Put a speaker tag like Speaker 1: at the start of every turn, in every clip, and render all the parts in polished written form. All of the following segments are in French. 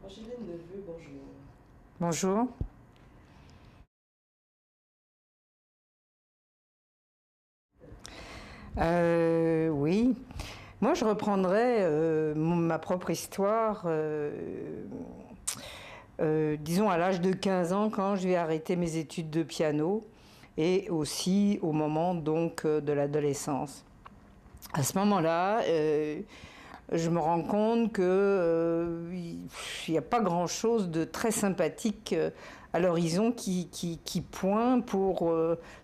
Speaker 1: Angéline Neveu, bonjour.
Speaker 2: Bonjour. Oui, moi je reprendrai ma propre histoire, disons à l'âge de 15 ans quand je vais arrêter mes études de piano et aussi au moment donc de l'adolescence. À ce moment-là, je me rends compte que il n'y a pas grand-chose de très sympathique à l'horizon qui pointe pour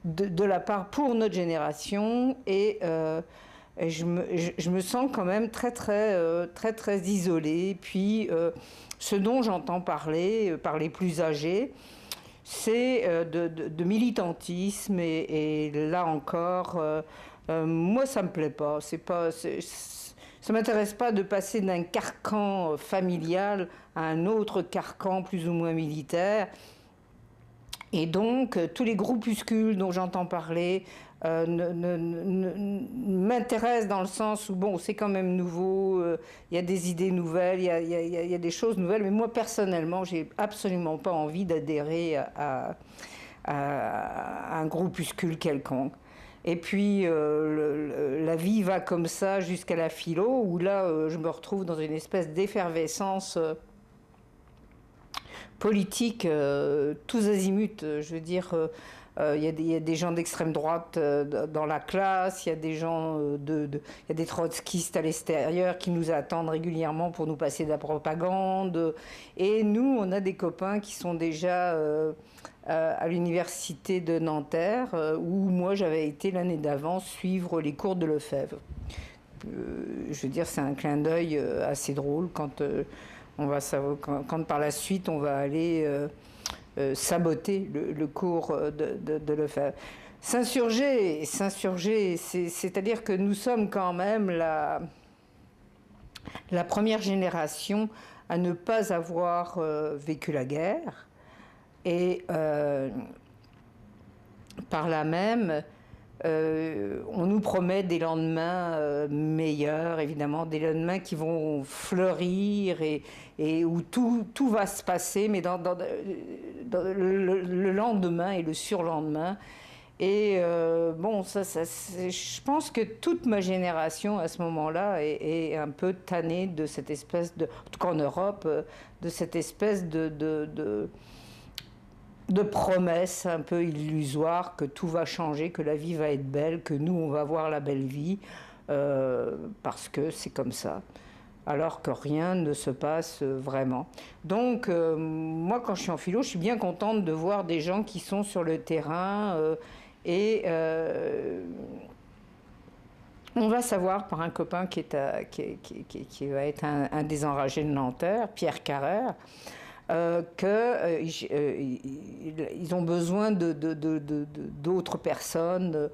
Speaker 2: de la part pour notre génération et je me sens quand même très isolée. Puis ce dont j'entends parler par les plus âgés, c'est de militantisme et là encore, moi ça me plaît pas. Ça m'intéresse pas de passer d'un carcan familial à un autre carcan plus ou moins militaire. Et donc, tous les groupuscules dont j'entends parler m'intéressent dans le sens où, bon, c'est quand même nouveau, il y a des idées nouvelles, il y a des choses nouvelles, mais moi, personnellement, j'ai absolument pas envie d'adhérer à un groupuscule quelconque. Et puis, la vie va comme ça jusqu'à la philo, où là, je me retrouve dans une espèce d'effervescence politique, tous azimuts. Je veux dire, il y a des gens d'extrême droite dans la classe, il y a des gens il y a des trotskistes à l'extérieur qui nous attendent régulièrement pour nous passer de la propagande. Et nous, on a des copains qui sont déjà à l'université de Nanterre, où moi j'avais été l'année d'avant suivre les cours de Lefebvre. Je veux dire, c'est un clin d'œil assez drôle on va savoir, quand par la suite on va aller saboter le cours de Lefebvre. S'insurger, c'est-à-dire que nous sommes quand même la première génération à ne pas avoir vécu la guerre et par là même on nous promet des lendemains meilleurs, évidemment, des lendemains qui vont fleurir et où tout va se passer, mais dans le lendemain et le surlendemain. Et bon, je pense que toute ma génération à ce moment-là est un peu tannée de cette espèce de, en tout cas en Europe, de cette espèce de promesses un peu illusoires que tout va changer, que la vie va être belle, que nous, on va voir la belle vie, parce que c'est comme ça, alors que rien ne se passe vraiment. Donc, moi, quand je suis en philo, je suis bien contente de voir des gens qui sont sur le terrain et on va savoir par un copain qui va être un des enragés de Nanterre, Pierre Carrère, qu'ils ont besoin d'autres personnes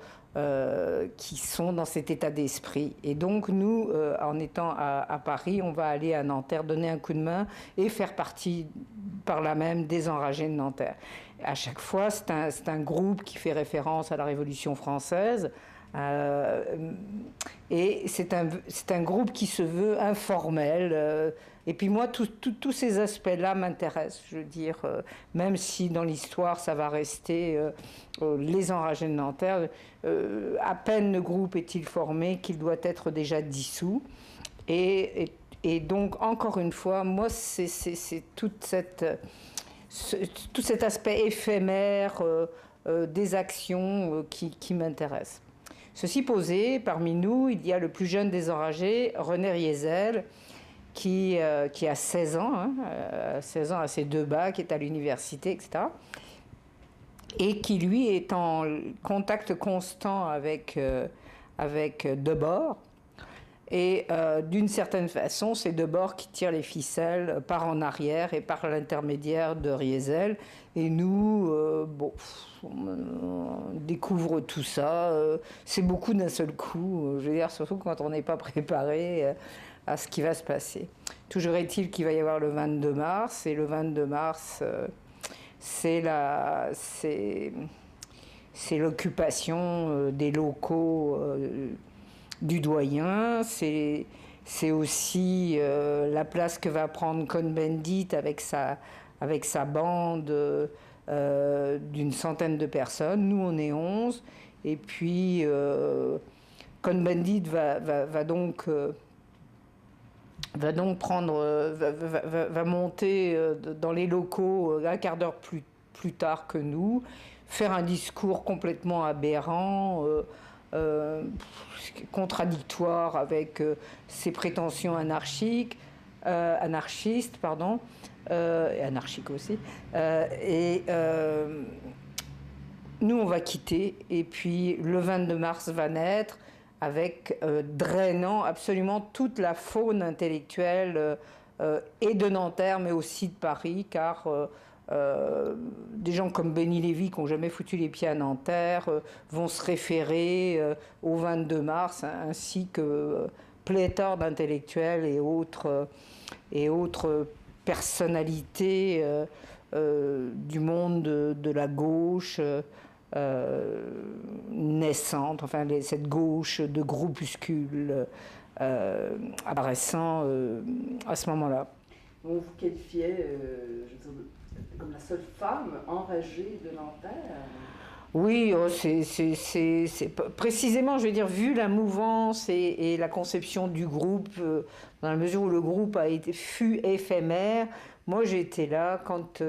Speaker 2: qui sont dans cet état d'esprit. Et donc nous, en étant à Paris, on va aller à Nanterre donner un coup de main et faire partie par là même des enragés de Nanterre. À chaque fois, c'est un groupe qui fait référence à la Révolution française. Euh, et c'est un groupe qui se veut informel. Et puis moi, tous ces aspects-là m'intéressent. Je veux dire, même si dans l'histoire, ça va rester les enragés de Nanterre, à peine le groupe est-il formé qu'il doit être déjà dissous. Et donc, encore une fois, moi, c'est ce, tout cet aspect éphémère des actions qui m'intéresse. Ceci posé, parmi nous, il y a le plus jeune des enragés, René Riesel, qui a 16 ans, 16 ans à ses deux bacs, est à l'université, etc. Et qui, lui, est en contact constant avec Debord. Et d'une certaine façon, c'est Debord qui tire les ficelles par en arrière et par l'intermédiaire de Riesel. Et nous, bon, on découvre tout ça. C'est beaucoup d'un seul coup. Je veux dire, surtout quand on n'est pas préparé à ce qui va se passer. Toujours est-il qu'il va y avoir le 22 mars. Et le 22 mars, c'est la, c'est l'occupation des locaux du doyen, c'est aussi la place que va prendre Cohn-Bendit avec sa bande d'une centaine de personnes. Nous, on est 11. Et puis, Cohn-Bendit va monter dans les locaux un quart d'heure plus tard que nous, faire un discours complètement aberrant, contradictoire avec ses prétentions anarchistes, pardon, et anarchiques aussi. Nous, on va quitter, et puis le 22 mars va naître, avec drainant absolument toute la faune intellectuelle et de Nanterre, mais aussi de Paris, car des gens comme Benny Lévy, qui n'ont jamais foutu les pieds à Nanterre, vont se référer au 22 mars, ainsi que pléthore d'intellectuels et autres personnalités du monde de la gauche naissante, enfin cette gauche de groupuscules apparaissant à ce moment-là.
Speaker 1: On vous qualifiait comme la seule femme enragée de Nanterre.
Speaker 2: Oui, c'est précisément, je veux dire, vu la mouvance et la conception du groupe, dans la mesure où le groupe fut éphémère, moi j'étais là quand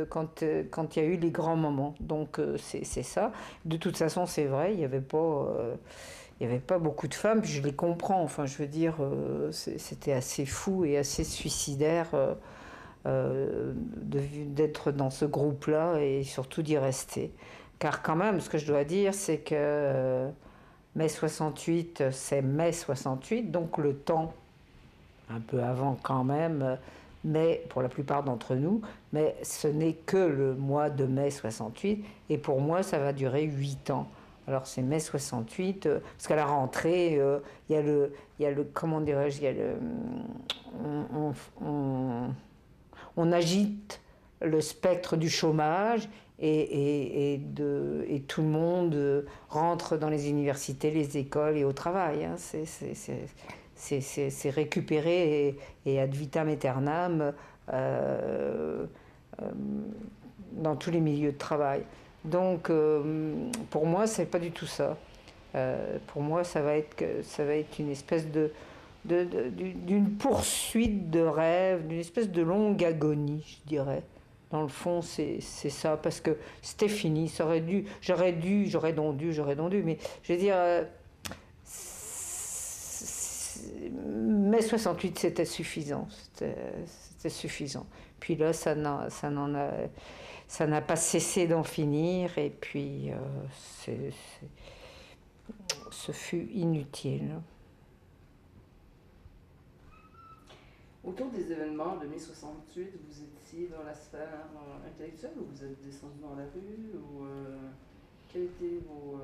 Speaker 2: il y a eu les grands moments. Donc c'est ça. De toute façon, c'est vrai, il n'y avait pas beaucoup de femmes, puis je les comprends. Enfin, je veux dire, c'était assez fou et assez suicidaire d'être dans ce groupe-là et surtout d'y rester. Car quand même, ce que je dois dire, c'est que mai 68, c'est mai 68, donc le temps, un peu avant quand même, mais pour la plupart d'entre nous, mais ce n'est que le mois de mai 68, et pour moi, ça va durer 8 ans. Alors c'est mai 68, parce qu'à la rentrée, il y a le, comment dirais-je, il y a le, on agite le spectre du chômage, et tout le monde rentre dans les universités, les écoles et au travail. Hein. C'est récupéré et ad vitam aeternam dans tous les milieux de travail. Donc pour moi, c'est pas du tout ça. Pour moi, ça va être une espèce d'une poursuite de rêve, d'une espèce de longue agonie, je dirais. Dans le fond, c'est ça, parce que c'était fini, j'aurais dû, mais je veux dire, mai 68, c'était suffisant, c'était suffisant. Puis là, ça n'a pas cessé d'en finir, et puis ce fut inutile.
Speaker 1: Autour des événements de mai 68, vous étiez dans la sphère intellectuelle ou vous êtes descendu dans la rue ou quels étaient vos...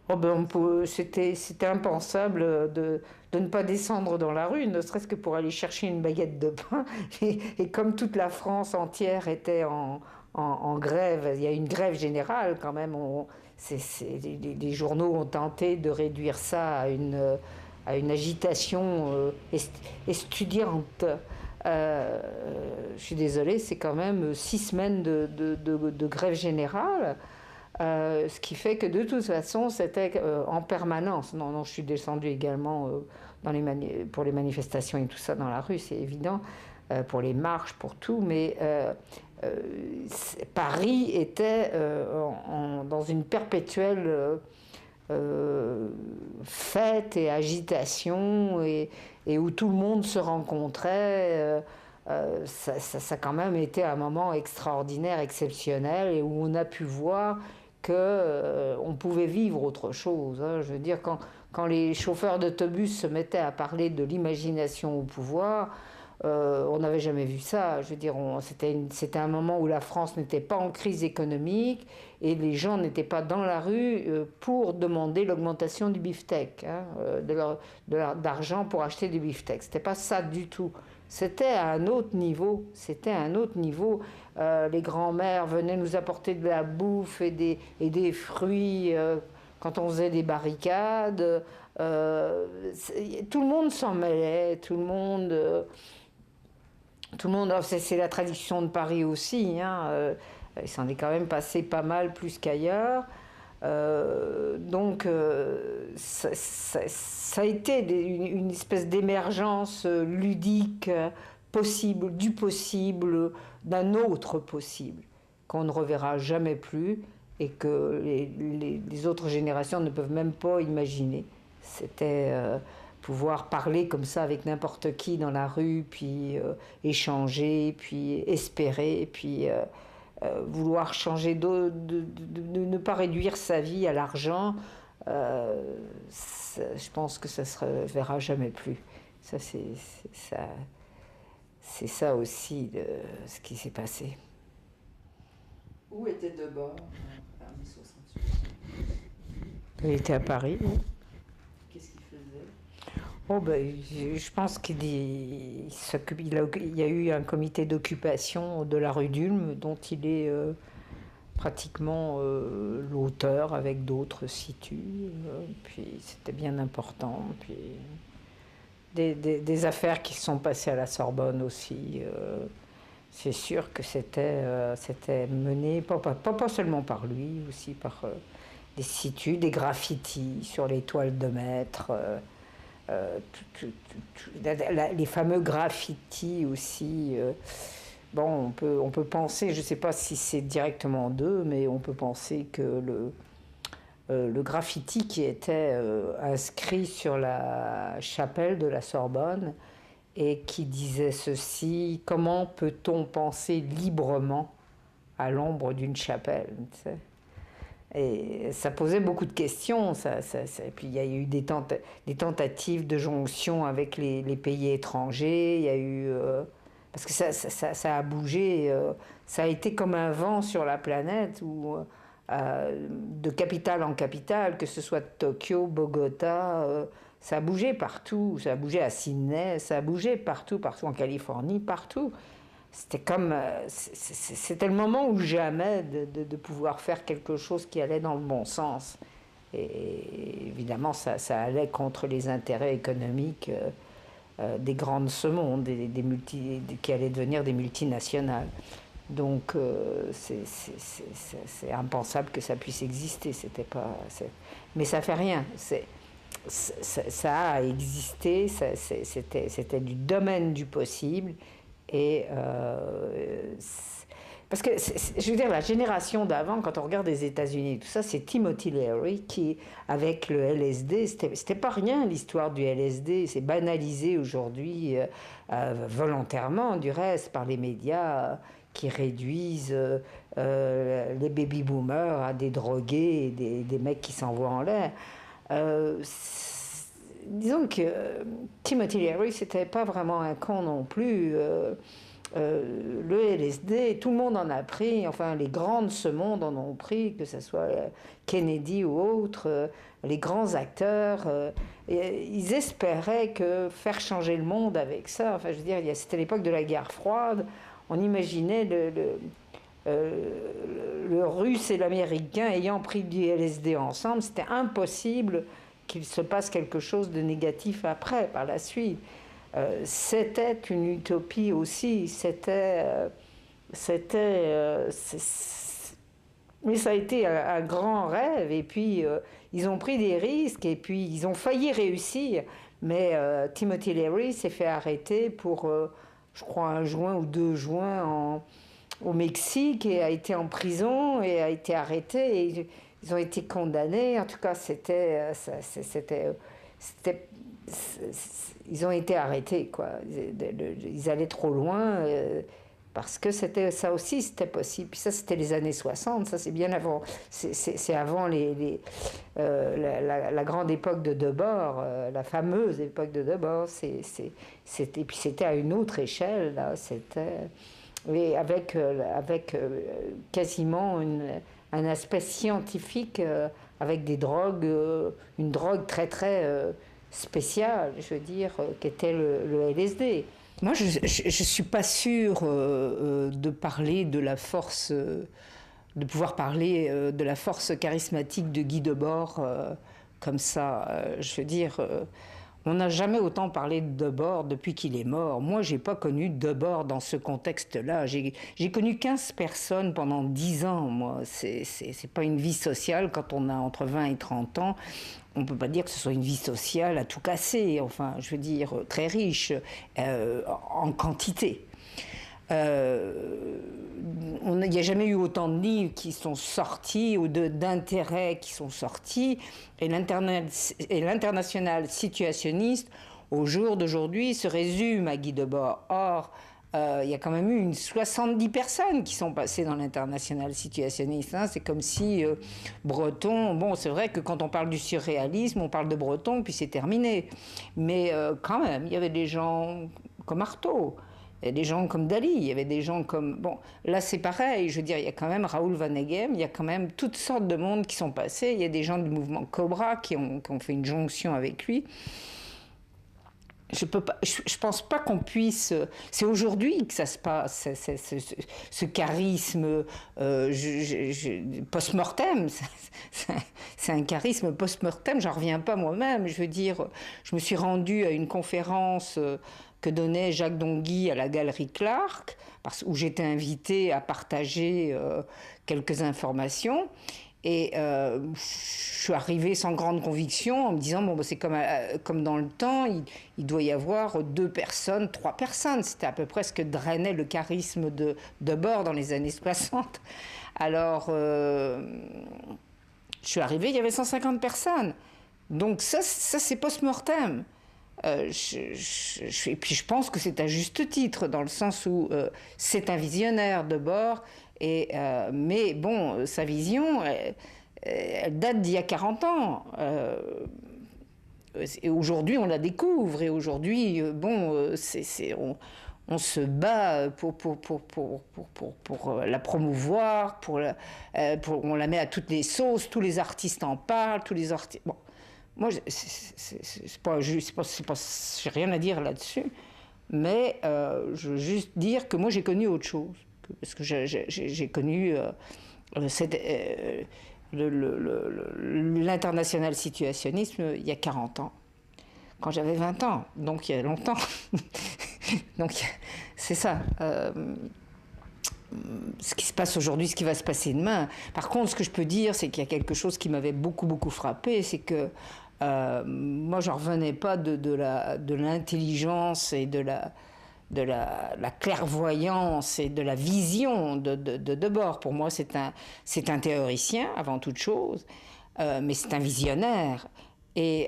Speaker 2: Oh ben, c'était impensable de ne pas descendre dans la rue, ne serait-ce que pour aller chercher une baguette de pain. Et comme toute la France entière était en grève, il y a une grève générale quand même, les journaux ont tenté de réduire ça à une agitation estudiante. Je suis désolée, c'est quand même 6 semaines de grève générale, ce qui fait que de toute façon, c'était en permanence. Non, je suis descendue également pour les manifestations et tout ça dans la rue, c'est évident, pour les marches, pour tout, mais Paris était dans une perpétuelle... fête et agitation et où tout le monde se rencontrait, ça a quand même été un moment extraordinaire, exceptionnel, et où on a pu voir qu'on pouvait vivre autre chose. Hein. Je veux dire, quand les chauffeurs d'autobus se mettaient à parler de l'imagination au pouvoir, on n'avait jamais vu ça. Je veux dire, c'était un moment où la France n'était pas en crise économique et les gens n'étaient pas dans la rue pour demander l'augmentation du beefsteak, hein, d'argent pour acheter du beefsteak. C'était pas ça du tout. C'était à un autre niveau. C'était à un autre niveau. Les grands-mères venaient nous apporter de la bouffe et des fruits quand on faisait des barricades, tout le monde s'en mêlait, tout le monde, c'est la tradition de Paris aussi, hein, il s'en est quand même passé pas mal plus qu'ailleurs. Donc ça a été une espèce d'émergence ludique possible, du possible, d'un autre possible, qu'on ne reverra jamais plus et que les autres générations ne peuvent même pas imaginer. C'était pouvoir parler comme ça avec n'importe qui dans la rue, puis échanger, puis espérer, puis vouloir changer, de ne pas réduire sa vie à l'argent. Je pense que ça ne se verra jamais plus. Ça, c'est ça aussi ce qui s'est passé.
Speaker 1: Où était Debord en 1968?
Speaker 2: Il était à Paris. Oui.
Speaker 1: Qu'est-ce qu'il faisait?
Speaker 2: Oh ben, je pense qu'il y a eu un comité d'occupation de la rue d'Ulm dont il est pratiquement l'auteur avec d'autres situs. Puis c'était bien important. Puis des affaires qui se sont passées à la Sorbonne aussi. C'est sûr que c'était mené, pas seulement par lui, aussi par des situs, des graffitis sur les toiles de maître. Les fameux graffitis aussi. Bon, on peut penser, je ne sais pas si c'est directement d'eux, mais on peut penser que le graffiti qui était inscrit sur la chapelle de la Sorbonne et qui disait ceci: comment peut-on penser librement à l'ombre d'une chapelle, tu sais? Et ça posait beaucoup de questions. Et puis il y a eu des tentatives de jonction avec les pays étrangers. Il y a eu parce que ça a bougé. Ça a été comme un vent sur la planète où de capitale en capitale, que ce soit Tokyo, Bogota, ça a bougé partout. Ça a bougé à Sydney, ça a bougé partout en Californie, partout. C'était comme, c'était le moment ou jamais de pouvoir faire quelque chose qui allait dans le bon sens. Et évidemment, ça allait contre les intérêts économiques des grands de ce monde, qui allaient devenir des multinationales. Donc, c'est impensable que ça puisse exister. Mais ça fait rien. Ça a existé. C'était du domaine du possible. Et parce que, je veux dire, la génération d'avant, quand on regarde les États-Unis, tout ça, c'est Timothy Leary qui, avec le LSD, c'était pas rien l'histoire du LSD, c'est banalisé aujourd'hui, volontairement du reste, par les médias qui réduisent les baby-boomers à des drogués, des mecs qui s'envoient en l'air. Disons que Timothy Leary, c'était pas vraiment un con non plus. Le LSD, tout le monde en a pris, enfin les grands de ce monde en ont pris, que ce soit Kennedy ou autres, les grands acteurs. Ils espéraient que faire changer le monde avec ça, enfin je veux dire, c'était l'époque de la guerre froide, on imaginait le russe et l'américain ayant pris du LSD ensemble, c'était impossible qu'il se passe quelque chose de négatif après, par la suite. C'était une utopie aussi, mais ça a été un grand rêve, et puis ils ont pris des risques, et puis ils ont failli réussir, mais Timothy Leary s'est fait arrêter pour, je crois, 1 juin ou 2 juin au Mexique, et a été en prison, et a été arrêté, et ils ont été condamnés. En tout cas, ils ont été arrêtés, quoi. Ils allaient trop loin, parce que ça aussi, c'était possible. Puis ça, c'était les années 60, ça c'est bien avant. C'est avant la grande époque de Debord, la fameuse époque de Debord. Puis c'était à une autre échelle, là. Et avec quasiment un aspect scientifique, avec des drogues, une drogue très très spéciale, je veux dire, qu'était le LSD. Moi, je ne suis pas sûre de parler de la force de pouvoir parler de la force charismatique de Guy Debord comme ça. Je veux dire, on n'a jamais autant parlé de Debord depuis qu'il est mort. Moi, je n'ai pas connu Debord dans ce contexte-là. J'ai connu 15 personnes pendant 10 ans, moi. C'est pas une vie sociale quand on a entre 20 et 30 ans. On ne peut pas dire que ce soit une vie sociale à tout casser, enfin, je veux dire, très riche en quantité. Il n'y a jamais eu autant de livres qui sont sortis ou d'intérêts qui sont sortis. Et l'international situationniste, au jour d'aujourd'hui, se résume à Guy Debord. Or, il y a quand même eu 70 personnes qui sont passées dans l'international situationniste. Hein. C'est comme si Breton... Bon, c'est vrai que quand on parle du surréalisme, on parle de Breton, puis c'est terminé. Mais quand même, il y avait des gens comme Artaud. Il y a des gens comme Dali, il y avait des gens comme... Bon, là c'est pareil, je veux dire, il y a quand même Raoul Vaneigem, il y a quand même toutes sortes de monde qui sont passés, il y a des gens du mouvement Cobra qui ont fait une jonction avec lui. Je pense pas qu'on puisse... C'est aujourd'hui que ça se passe, ce charisme post-mortem. C'est un charisme post-mortem, j'en reviens pas moi-même. Je veux dire, je me suis rendue à une conférence que donnait Jacques Dongui à la Galerie Clark, où j'étais invitée à partager quelques informations. Et je suis arrivée sans grande conviction en me disant, bon, c'est comme dans le temps, il doit y avoir 2 personnes, 3 personnes. C'était à peu près ce que drainait le charisme de Debord dans les années 60. Alors, je suis arrivée, il y avait 150 personnes. Donc ça c'est post-mortem. Et puis je pense que c'est à juste titre, dans le sens où c'est un visionnaire Debord, mais bon, sa vision, elle date d'il y a 40 ans. Et aujourd'hui, on la découvre, et aujourd'hui, bon, on se bat pour la promouvoir, on la met à toutes les sauces, tous les artistes en parlent, tous les artistes... Bon. Moi, j'ai rien à dire là-dessus, mais je veux juste dire que moi j'ai connu autre chose, parce que j'ai connu l'international situationnisme il y a 40 ans, quand j'avais 20 ans, donc il y a longtemps. Donc c'est ça. Ce qui se passe aujourd'hui, ce qui va se passer demain. Par contre, ce que je peux dire, c'est qu'il y a quelque chose qui m'avait beaucoup frappé, c'est que moi, je n'en revenais pas de l'intelligence et de la clairvoyance et de la vision de Debord. Pour moi, c'est un théoricien, avant toute chose, mais c'est un visionnaire. Et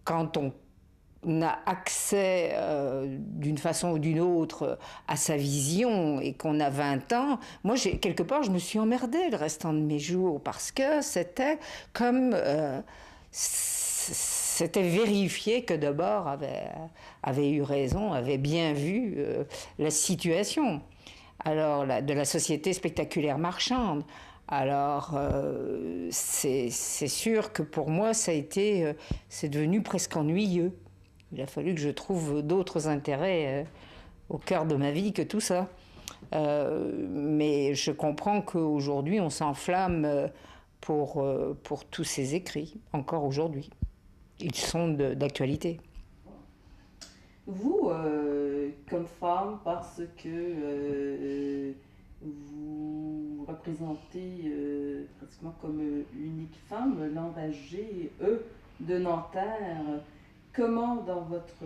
Speaker 2: quand on a accès d'une façon ou d'une autre à sa vision et qu'on a 20 ans, moi, quelque part, je me suis emmerdée le restant de mes jours, parce que c'était comme... c'était vérifié que Debord avait eu raison, avait bien vu la situation. Alors, de la société spectaculaire marchande. Alors, c'est sûr que pour moi, c'est devenu presque ennuyeux. Il a fallu que je trouve d'autres intérêts au cœur de ma vie que tout ça. Mais je comprends qu'aujourd'hui, on s'enflamme pour tous ces écrits, encore aujourd'hui. Ils sont d'actualité.
Speaker 1: Vous, comme femme, parce que vous représentez pratiquement comme unique femme l'enragée de Nanterre, comment dans votre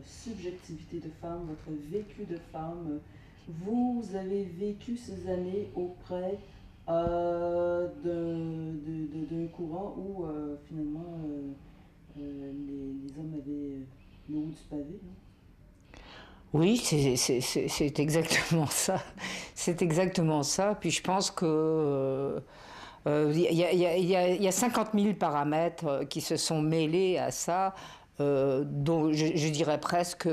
Speaker 1: subjectivité de femme, votre vécu de femme, vous avez vécu ces années auprès d'un courant où finalement les hommes avaient le haut du pavé, non?
Speaker 2: Oui, c'est exactement ça. C'est exactement ça. Puis je pense que y a 50 000 paramètres qui se sont mêlés à ça, dont je dirais presque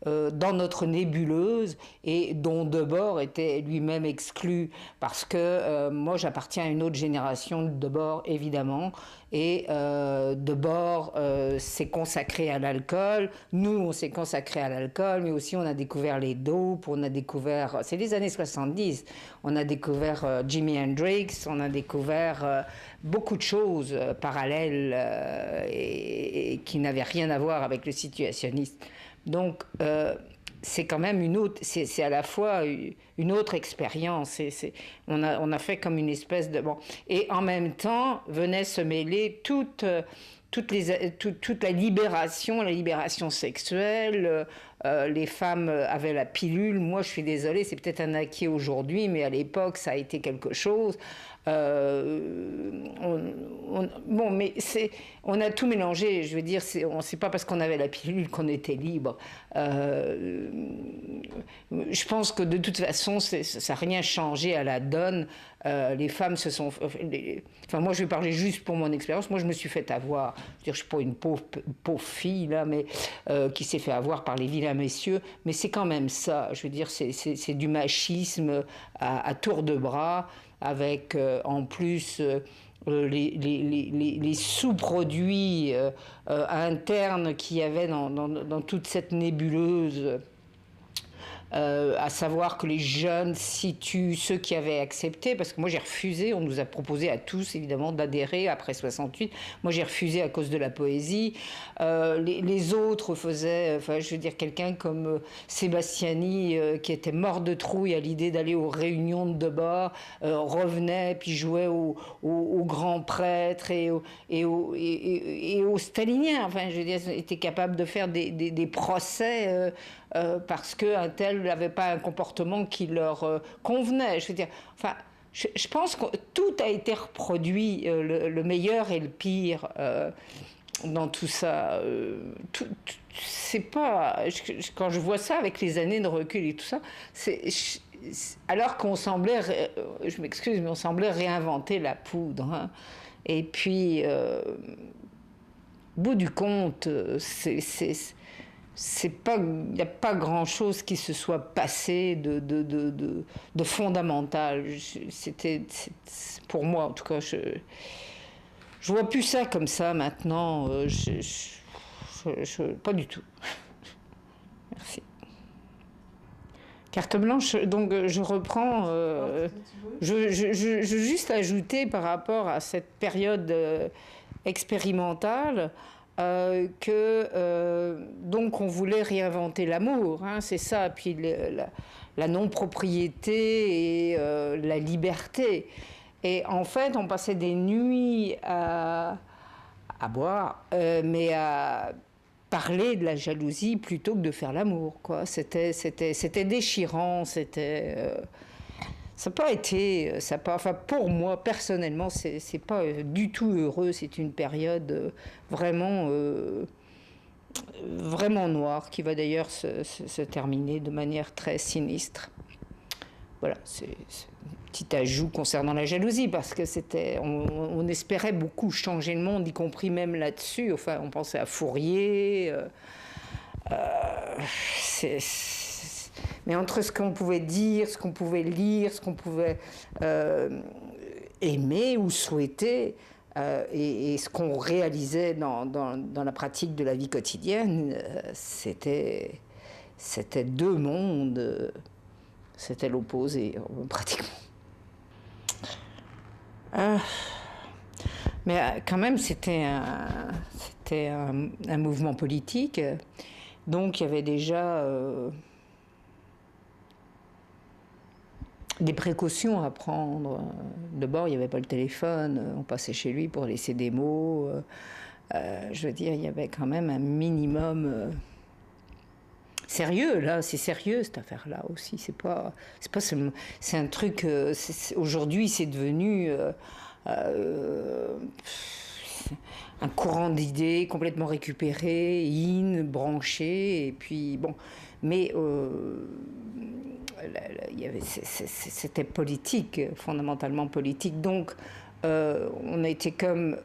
Speaker 2: dans notre nébuleuse et dont Debord était lui-même exclu parce que moi j'appartiens à une autre génération de Debord évidemment et Debord s'est consacré à l'alcool, nous on s'est consacré à l'alcool mais aussi on a découvert les dopes, on a découvert, c'est les années 70, on a découvert Jimi Hendrix, on a découvert beaucoup de choses parallèles et qui n'avaient rien à voir avec le situationnisme. Donc, c'est quand même une autre, c'est à la fois une autre expérience. On a fait comme une espèce de... Bon. Et en même temps, venait se mêler toute la libération sexuelle. Les femmes avaient la pilule. Moi, je suis désolée, c'est peut-être un acquis aujourd'hui, mais à l'époque, ça a été quelque chose. Bon, mais on a tout mélangé. Je veux dire, c'est pas parce qu'on avait la pilule qu'on était libre. Je pense que de toute façon, ça n'a rien changé à la donne. Les femmes se sont... Enfin, moi, je vais parler juste pour mon expérience. Moi, je me suis fait avoir. Je veux dire, je suis pas une pauvre fille, là, mais qui s'est fait avoir par les vilains messieurs. Mais c'est quand même ça. Je veux dire, c'est du machisme à tour de bras, avec en plus... les sous-produits internes qu'il y avait dans toute cette nébuleuse, à savoir que les jeunes situent ceux qui avaient accepté, parce que moi j'ai refusé, on nous a proposé à tous évidemment d'adhérer après 68, moi j'ai refusé à cause de la poésie, les autres faisaient, enfin je veux dire quelqu'un comme Sébastiani qui était mort de trouille à l'idée d'aller aux réunions de Debord, revenait puis jouait aux grands prêtres et aux staliniens, enfin je veux dire, était capable de faire des procès parce qu'un tel n'avait pas un comportement qui leur convenait. Je veux dire, enfin, je pense que tout a été reproduit, le meilleur et le pire dans tout ça. C'est pas... Quand je vois ça avec les années de recul et tout ça, alors qu'on semblait, je m'excuse, mais on semblait réinventer la poudre. Hein. Et puis, au bout du compte, il n'y a pas grand-chose qui se soit passé de fondamental. Pour moi, en tout cas, je vois plus ça comme ça maintenant. Pas du tout. Merci. Carte blanche, donc je reprends. Je veux juste ajouter par rapport à cette période expérimentale. Donc on voulait réinventer l'amour, hein, c'est ça, puis la non-propriété et la liberté. Et en fait, on passait des nuits à boire, mais à parler de la jalousie plutôt que de faire l'amour, quoi. C'était déchirant, c'était... Ça n'a pas été, enfin pour moi personnellement, c'est pas du tout heureux. C'est une période vraiment noire qui va d'ailleurs se terminer de manière très sinistre. Voilà, c'est un petit ajout concernant la jalousie parce que on espérait beaucoup changer le monde, y compris même là-dessus. Enfin, on pensait à Fourier. Mais entre ce qu'on pouvait dire, ce qu'on pouvait lire, ce qu'on pouvait aimer ou souhaiter, et ce qu'on réalisait dans la pratique de la vie quotidienne, c'était deux mondes, c'était l'opposé, pratiquement. Mais quand même, c'était un mouvement politique, donc il y avait déjà... des précautions à prendre. D'abord, il n'y avait pas le téléphone, on passait chez lui pour laisser des mots. Je veux dire, il y avait quand même un minimum sérieux, là, c'est sérieux cette affaire-là aussi. C'est pas seulement, c'est un truc. Aujourd'hui, c'est devenu un courant d'idées complètement récupéré, branché, et puis bon. Mais c'était politique, fondamentalement politique. Donc, on a été comme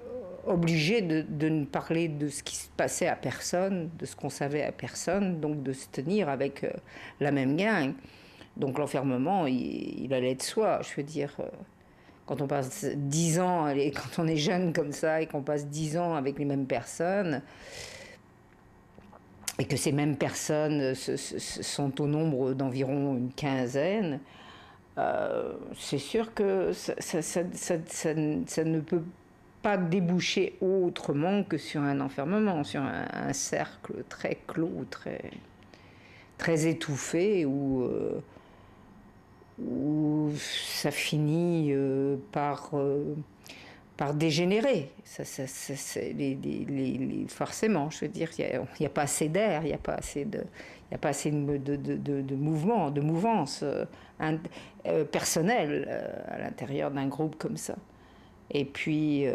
Speaker 2: obligé de ne parler de ce qui se passait à personne, de ce qu'on savait à personne, donc de se tenir avec la même gang. Donc l'enfermement, il allait de soi. Je veux dire, quand on passe 10 ans, et quand on est jeune comme ça, et qu'on passe 10 ans avec les mêmes personnes, et que ces mêmes personnes sont au nombre d'environ une quinzaine, c'est sûr que ça ne peut pas déboucher autrement que sur un enfermement, sur un cercle très clos, très étouffé, où ça finit par dégénérer. Forcément, je veux dire, il n'y a pas assez d'air, il n'y a pas assez de mouvement, de mouvance personnelle à l'intérieur d'un groupe comme ça. Et puis,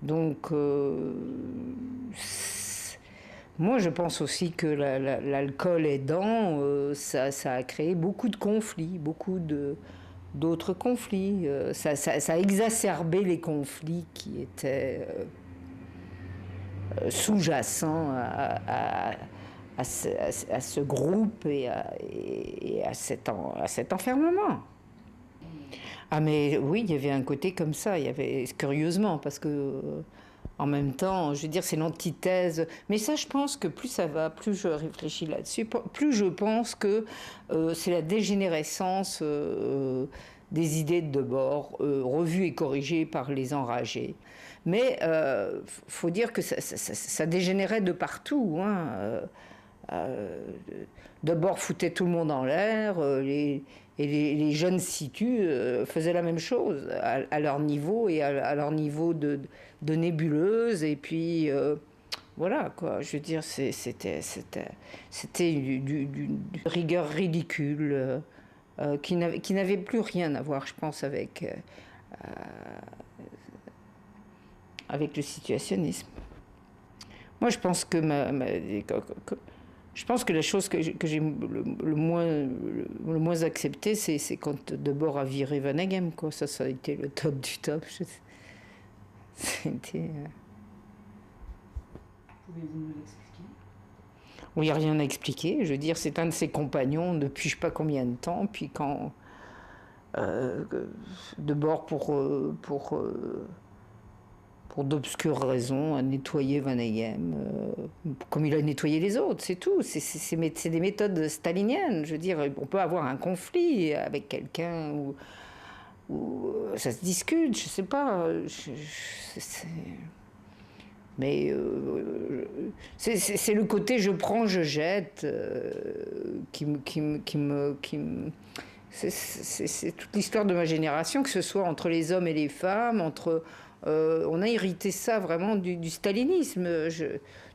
Speaker 2: donc, moi, je pense aussi que l'alcool aidant, ça a créé beaucoup de conflits, d'autres conflits. Ça a exacerbé les conflits qui étaient sous-jacents à ce groupe et à cet enfermement. Ah mais oui, il y avait un côté comme ça, il y avait curieusement, parce que en même temps, je veux dire, c'est l'antithèse. Mais ça, je pense que plus ça va, plus je réfléchis là-dessus, plus je pense que c'est la dégénérescence des idées de Debord, revues et corrigées par les enragés. Mais faut dire que ça dégénérait de partout. Hein. Debord foutait tout le monde en l'air, et les jeunes situs faisaient la même chose à leur niveau et à leur niveau de nébuleuse. Et puis voilà, quoi. Je veux dire, c'était d'une rigueur ridicule qui n'avait plus rien à voir, je pense, avec le situationnisme. Moi, je pense que je pense que la chose que j'ai le moins acceptée, c'est quand Debord a viré Van Eghem, quoi. Ça a été le top du top. C'était...
Speaker 1: Pouvez-vous nous l'expliquer?
Speaker 2: Oui, il n'y a rien à expliquer. Je veux dire, c'est un de ses compagnons depuis je ne sais pas combien de temps. Puis quand Debord, pour d'obscures raisons, a nettoyé Van Eghem, comme il a nettoyé les autres, c'est tout. C'est des méthodes staliniennes. Je veux dire, on peut avoir un conflit avec quelqu'un où ça se discute, je sais pas. Mais c'est le côté je prends, je jette qui me c'est toute l'histoire de ma génération, que ce soit entre les hommes et les femmes, on a hérité ça vraiment du stalinisme.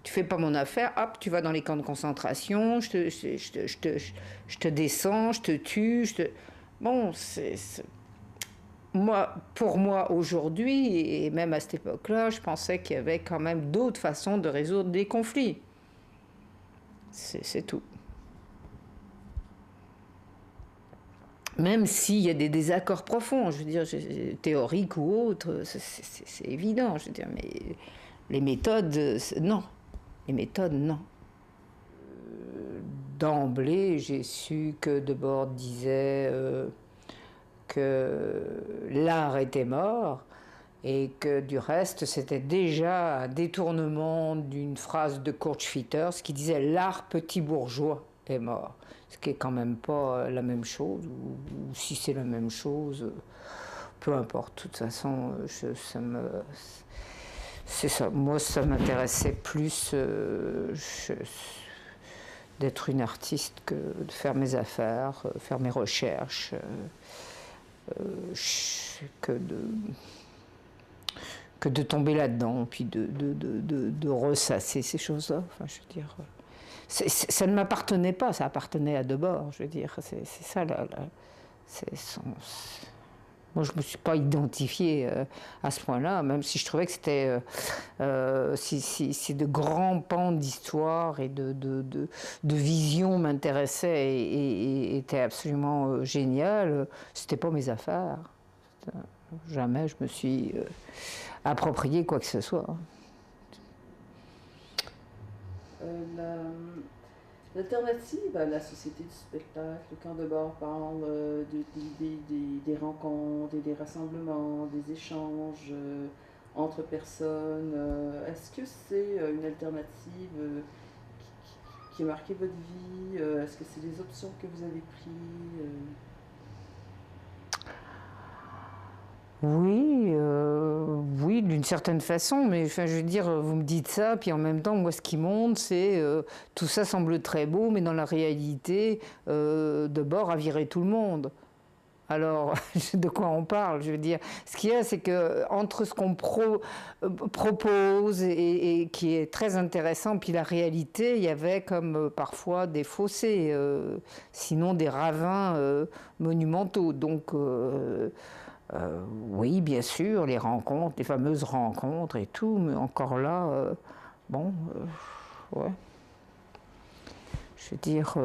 Speaker 2: Tu fais pas mon affaire, hop, tu vas dans les camps de concentration, je te descends, je te tue, Bon, pour moi, aujourd'hui, et même à cette époque-là, je pensais qu'il y avait quand même d'autres façons de résoudre des conflits. C'est tout. Même s'il y a des désaccords profonds, je veux dire, théoriques ou autres, c'est évident, je veux dire, mais les méthodes, non. Les méthodes, non. D'emblée, j'ai su que Debord disait que l'art était mort et que du reste, c'était déjà un détournement d'une phrase de Kurt Schwitters qui disait « l'art petit bourgeois est mort ». Ce qui est quand même pas la même chose, ou si c'est la même chose, peu importe. De toute façon, c'est ça. Moi, ça m'intéressait plus d'être une artiste que de faire mes affaires, faire mes recherches, que de tomber là-dedans, puis de ressasser ces choses-là. Enfin, je veux dire... ça ne m'appartenait pas, ça appartenait à Debord, je veux dire. C'est ça, moi, je ne me suis pas identifiée à ce point-là, même si je trouvais que c'était... si de grands pans d'histoire et de vision m'intéressaient et étaient absolument géniales, c'était pas mes affaires. Jamais je me suis approprié quoi que ce soit.
Speaker 1: L'alternative à la société du spectacle, le Camp de bord parle de l'idée des rencontres et des rassemblements, des échanges entre personnes. Est-ce que c'est une alternative qui a marqué votre vie? Est-ce que c'est des options que vous avez prises?
Speaker 2: Oui, oui, d'une certaine façon, mais enfin, je veux dire, vous me dites ça, puis en même temps, moi, ce qui monte, c'est tout ça semble très beau, mais dans la réalité, Debord a viré tout le monde. Alors, de quoi on parle? Je veux dire, ce qu'il y a, c'est que entre ce qu'on propose et qui est très intéressant, puis la réalité, il y avait comme parfois des fossés, sinon des ravins monumentaux. Donc, oui, bien sûr, les rencontres, les fameuses rencontres et tout, mais encore là, bon, ouais. Je veux dire,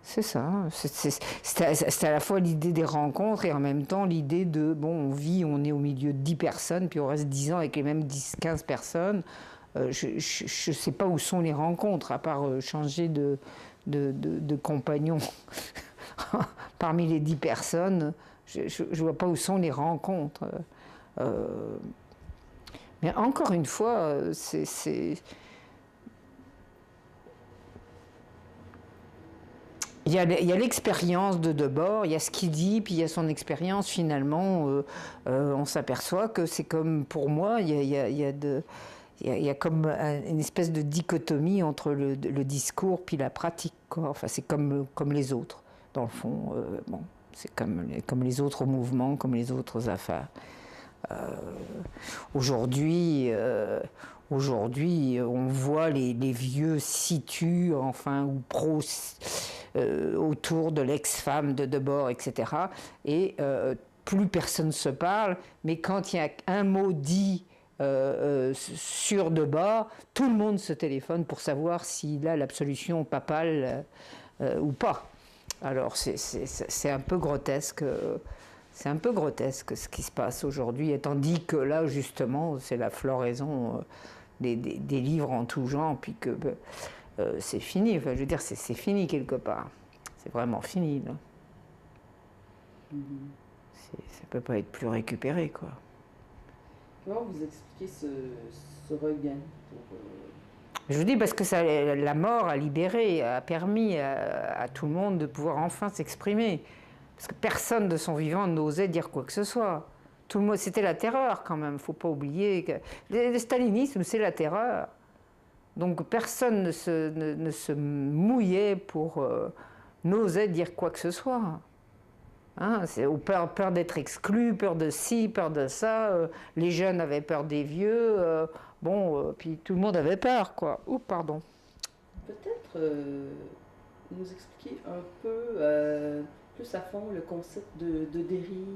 Speaker 2: c'est ça. C'est à la fois l'idée des rencontres et en même temps l'idée de, bon, on vit, on est au milieu de 10 personnes, puis on reste 10 ans avec les mêmes 10-15 personnes. Je ne sais pas où sont les rencontres, à part changer de compagnon. Parmi les 10 personnes, je ne vois pas où sont les rencontres. Mais encore une fois, il y a l'expérience de Debord, il y a ce qu'il dit, puis il y a son expérience. Finalement, on s'aperçoit que c'est comme, pour moi, il y a comme une espèce de dichotomie entre le discours puis la pratique, quoi. Enfin, c'est comme les autres. Dans le fond, bon, c'est comme les autres mouvements, comme les autres affaires. Aujourd'hui, on voit les vieux situs, enfin, ou pros autour de l'ex-femme de Debord, etc. Et plus personne se parle, mais quand il y a un mot dit sur Debord, tout le monde se téléphone pour savoir s'il a l'absolution papale ou pas. Alors c'est un peu grotesque. C'est un peu grotesque ce qui se passe aujourd'hui, et tandis que là, justement, c'est la floraison des livres en tout genre, puis que c'est fini. Enfin, je veux dire, c'est fini quelque part. C'est vraiment fini, là. Ça peut pas être plus récupéré, quoi.
Speaker 1: Comment vous expliquez ce regain
Speaker 2: Je vous dis parce que la mort a libéré, a permis à tout le monde de pouvoir enfin s'exprimer. Parce que personne de son vivant n'osait dire quoi que ce soit. Tout le monde, c'était la terreur quand même, il ne faut pas oublier que le stalinisme, c'est la terreur. Donc personne ne se mouillait pour n'osait dire quoi que ce soit. Hein, c'est peur d'être exclu, peur de ci, peur de ça. Les jeunes avaient peur des vieux. Puis tout le monde avait peur, quoi. Oups, pardon.
Speaker 1: Peut-être nous expliquer un peu plus à fond le concept de dérive,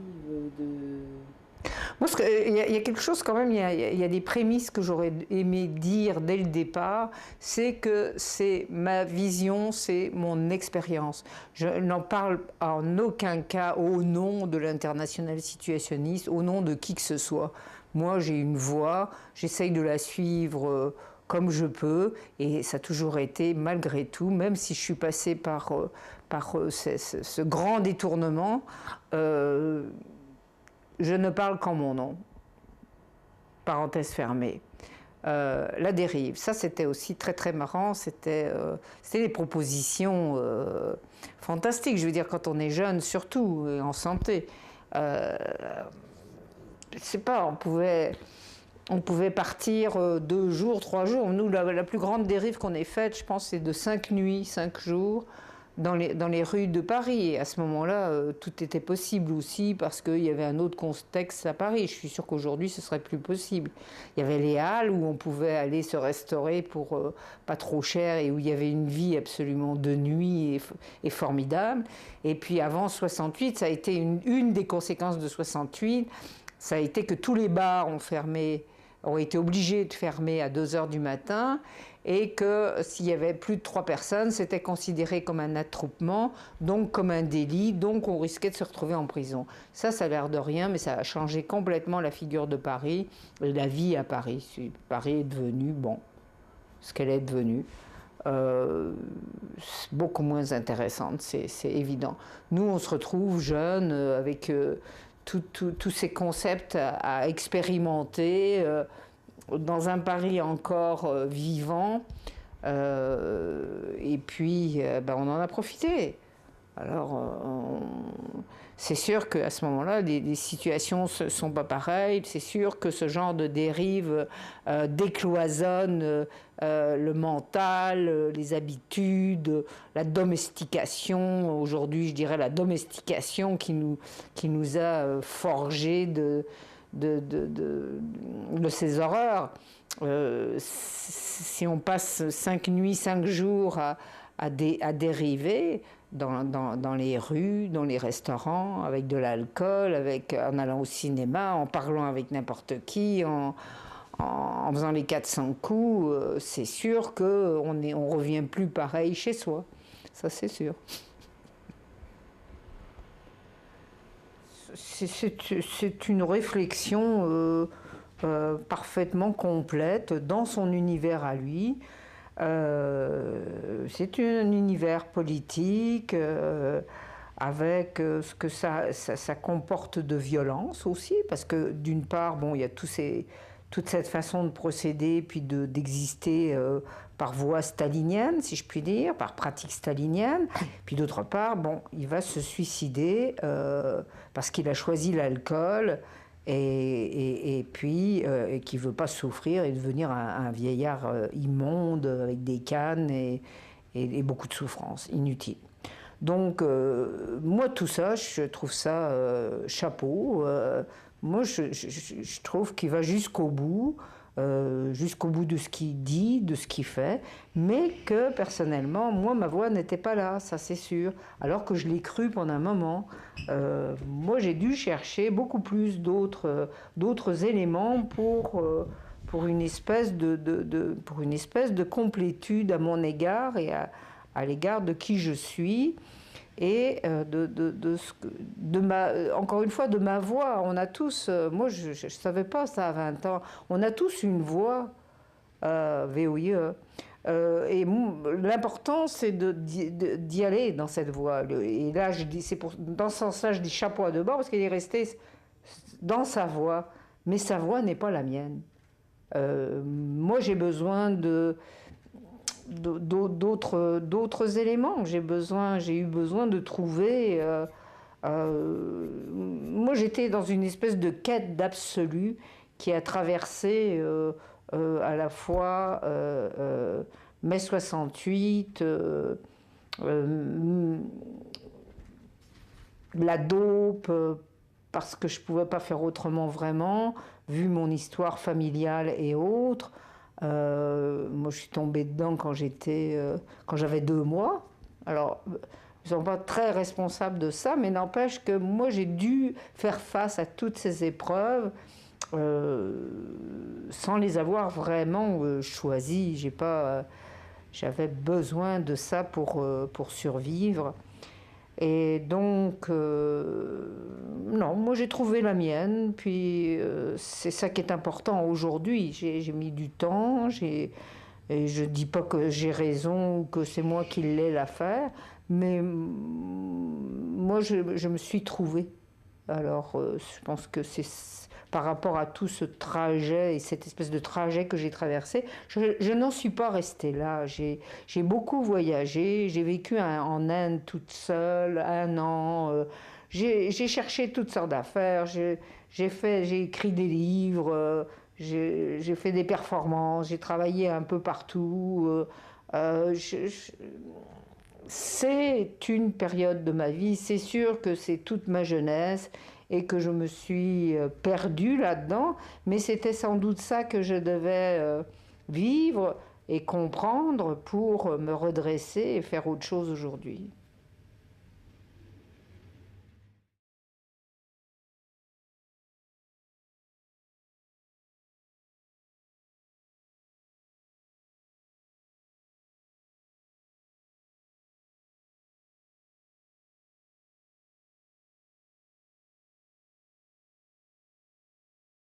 Speaker 2: Moi, il y a quelque chose quand même, il y a des prémices que j'aurais aimé dire dès le départ, c'est que c'est ma vision, c'est mon expérience. Je n'en parle en aucun cas au nom de l'international situationniste, au nom de qui que ce soit. Moi, j'ai une voix, j'essaye de la suivre comme je peux, et ça a toujours été, malgré tout, même si je suis passée par ce grand détournement, je ne parle qu'en mon nom. Parenthèse fermée. La dérive, ça c'était aussi très très marrant, c'était des propositions fantastiques, je veux dire quand on est jeune surtout, et en santé. Je sais pas, on pouvait partir 2 jours, 3 jours. Nous, la plus grande dérive qu'on ait faite, je pense, c'est de 5 nuits, 5 jours, dans les rues de Paris. Et à ce moment-là, tout était possible aussi, parce qu'il y avait un autre contexte à Paris. Je suis sûre qu'aujourd'hui, ce serait plus possible. Il y avait les halles où on pouvait aller se restaurer pour pas trop cher, et où il y avait une vie absolument de nuit et formidable. Et puis avant 68, ça a été une des conséquences de 68, ça a été que tous les bars ont fermé auraient été obligés de fermer à 2 heures du matin et que s'il y avait plus de 3 personnes, c'était considéré comme un attroupement, donc comme un délit, donc on risquait de se retrouver en prison. Ça a l'air de rien, mais ça a changé complètement la figure de Paris, la vie à Paris. Paris est devenu, bon, ce qu'elle est devenue. Beaucoup moins intéressante, c'est évident. Nous, on se retrouve jeunes avec tous ces concepts à expérimenter dans un Paris encore vivant. Et puis, on en a profité. Alors, c'est sûr qu'à ce moment-là, les situations ne sont pas pareilles. C'est sûr que ce genre de dérive décloisonne le mental, les habitudes, la domestication. Aujourd'hui, je dirais la domestication qui nous a forgé de ces horreurs. Si on passe 5 nuits, 5 jours à dériver dans les rues, dans les restaurants, avec de l'alcool, en allant au cinéma, en parlant avec n'importe qui, en faisant les 400 coups, c'est sûr qu'on ne revient plus pareil chez soi. Ça, c'est sûr. C'est une réflexion parfaitement complète dans son univers à lui. C'est un univers politique avec ce que ça comporte de violence aussi, parce que d'une part, il y a toute cette façon de procéder, puis d'exister par voie stalinienne, si je puis dire, par pratique stalinienne. Puis d'autre part, il va se suicider parce qu'il a choisi l'alcool et puis qui ne veut pas souffrir et devenir un vieillard immonde avec des cannes et beaucoup de souffrances inutiles. Donc, moi, tout ça, je trouve ça chapeau. Moi, je trouve qu'il va jusqu'au bout de ce qu'il dit, de ce qu'il fait, mais que personnellement, moi, ma voix n'était pas là, ça c'est sûr, alors que je l'ai cru pendant un moment. Moi, j'ai dû chercher beaucoup plus d'autres éléments pour une espèce de complétude à mon égard et à l'égard de qui je suis. Et encore une fois, de ma voix. On a tous, moi je ne savais pas ça à 20 ans, on a tous une voix, VOIE. Et l'important, c'est d'y aller dans cette voie. Et là, dans ce sens-là, je dis chapeau à deux bords, parce qu'il est resté dans sa voie, mais sa voix n'est pas la mienne. Moi, j'ai besoin d'autres éléments. J'ai eu besoin de trouver... moi, j'étais dans une espèce de quête d'absolu qui a traversé à la fois mai 68, la dope, parce que je ne pouvais pas faire autrement vraiment, vu mon histoire familiale et autres. Moi, je suis tombée dedans quand j'avais 2 mois. Alors, ils ne sont pas très responsables de ça, mais n'empêche que moi, j'ai dû faire face à toutes ces épreuves sans les avoir vraiment choisies. J'avais besoin de ça pour survivre. Et donc, non, moi j'ai trouvé la mienne, puis c'est ça qui est important aujourd'hui. J'ai mis du temps, et je ne dis pas que j'ai raison ou que c'est moi qui l'ai l'affaire, mais moi je me suis trouvée. Alors, je pense que c'est par rapport à tout ce trajet et cette espèce de trajet que j'ai traversé, je n'en suis pas restée là. J'ai beaucoup voyagé, j'ai vécu en Inde toute seule, 1 an. J'ai cherché toutes sortes d'affaires, j'ai écrit des livres, j'ai fait des performances, j'ai travaillé un peu partout. C'est une période de ma vie, c'est sûr que c'est toute ma jeunesse et que je me suis perdue là-dedans, mais c'était sans doute ça que je devais vivre et comprendre pour me redresser et faire autre chose aujourd'hui.